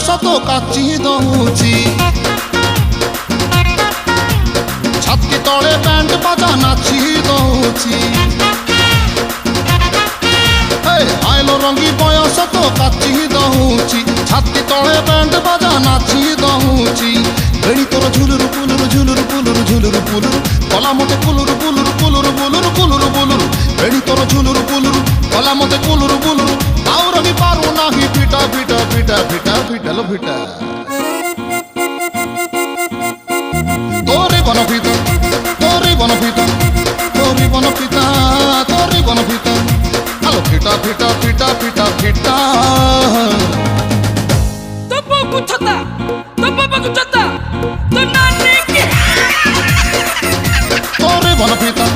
ତ କାଚି ଦଉଛି ଛାତି ତଳେ ବ୍ୟାଣ୍ଡ ବାଜା ନାଚି ଦଉଛି ଆଇଲ ରଙ୍ଗୀ ବୟସ ତ କାଚି ଦଉଛି ଛାତି ତଳେ ବ୍ୟାଣ୍ଡ ବାଜା ନାଚି ଦଉଛି ବେଣୀ ତୋର ଝୁଲୁରୁ ପୁଲୁରୁ ଝୁଲୁରୁ ପୁଲୁରୁ ଝୁଲୁରୁ ପୁଲୁରୁ କଲା ମତେ କୁଲୁରୁ କୁଲୁରୁ କୁଲୁରୁ ବୁଲୁରୁ କୁଲୁରୁ ବୁଲୁରୁ ବେଣୀ ତୋର ଝୁଲୁରୁ ପୁଲୁରୁ କଲା ମତେ କୁଲୁରୁ ବୁଲୁରୁ ଆଉ ରହି ପାରୁ ନାହିଁ ଫିଟା ଫିଟା ଫିଟା ଫିଟା ଫିଟାଲ ଫିଟା তোরে বনপিতা তোরে বনপিতা তোরে বনপিতা তোরে বনপিতা আলো ফিটা ফিটা ফিটা ফিটা ফিটা তো বাবু ছতা তো বাবু ছতা তো নানি কি তোরে বনপিতা